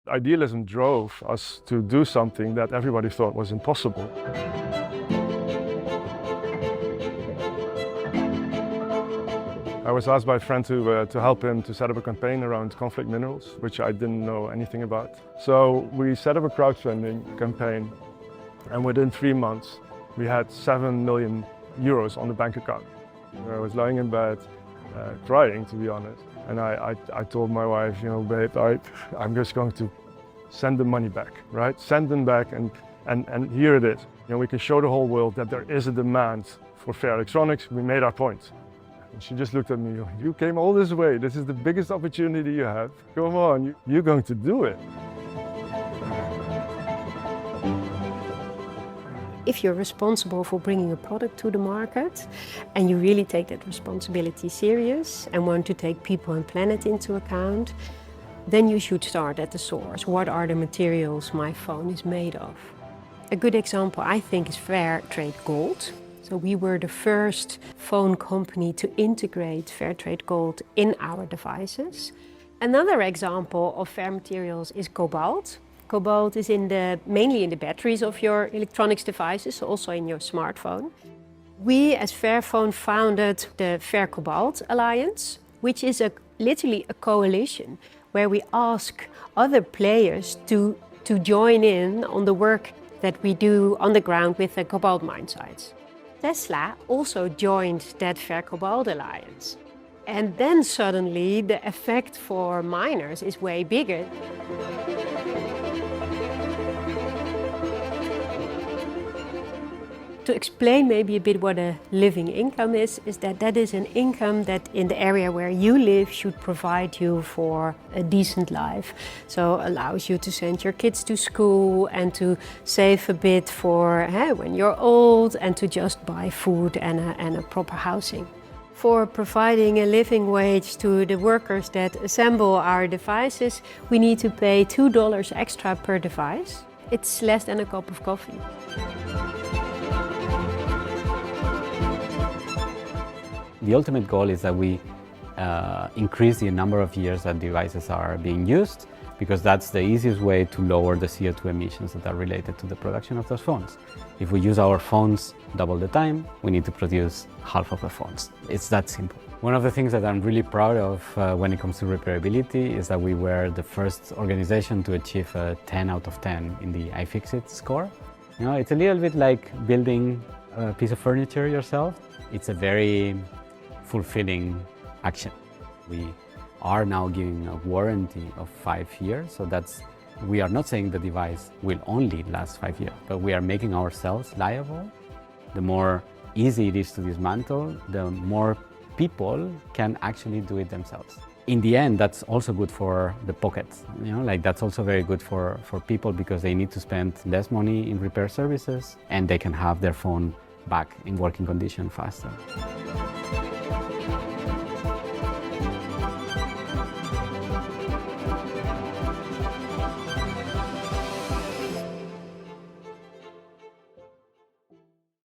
Idealism drove us to do something that everybody thought was impossible. I was asked by a friend to help him to set up a campaign around conflict minerals, which I didn't know anything about. So we set up a crowdfunding campaign, and within 3 months, we had 7 million euros on the bank account. I was lying in bed, crying, to be honest. And I told my wife, you know, babe, I'm just going to send the money back, right? Send them back, and here it is. You know, we can show the whole world that there is a demand for fair electronics. We made our point. And she just looked at me, you came all this way. This is the biggest opportunity you have. Come on, you're going to do it. If you're responsible for bringing a product to the market and you really take that responsibility serious and want to take people and planet into account, then you should start at the source. What are the materials my phone is made of? A good example, I think, is Fairtrade Gold. So we were the first phone company to integrate Fairtrade Gold in our devices. Another example of fair materials is cobalt. Cobalt is mainly in the batteries of your electronics devices, also in your smartphone. We as Fairphone founded the Fair Cobalt Alliance, which is literally a coalition where we ask other players to join in on the work that we do on the ground with the cobalt mine sites. Tesla also joined that Fair Cobalt Alliance. And then suddenly the effect for miners is way bigger. To explain maybe a bit what a living income is that is an income that in the area where you live should provide you for a decent life. So allows you to send your kids to school and to save a bit for when you're old and to just buy food and a proper housing. For providing a living wage to the workers that assemble our devices, we need to pay $2 extra per device. It's less than a cup of coffee. The ultimate goal is that we increase the number of years that devices are being used, because that's the easiest way to lower the CO2 emissions that are related to the production of those phones. If we use our phones double the time, we need to produce half of the phones. It's that simple. One of the things that I'm really proud of when it comes to repairability is that we were the first organization to achieve a 10 out of 10 in the iFixit score. You know, it's a little bit like building a piece of furniture yourself. It's a very fulfilling action. We are now giving a warranty of 5 years, so we are not saying the device will only last 5 years, but we are making ourselves liable. The more easy it is to dismantle, the more people can actually do it themselves. In the end, that's also good for the pockets. You know, like that's also very good for people, because they need to spend less money in repair services and they can have their phone back in working condition faster.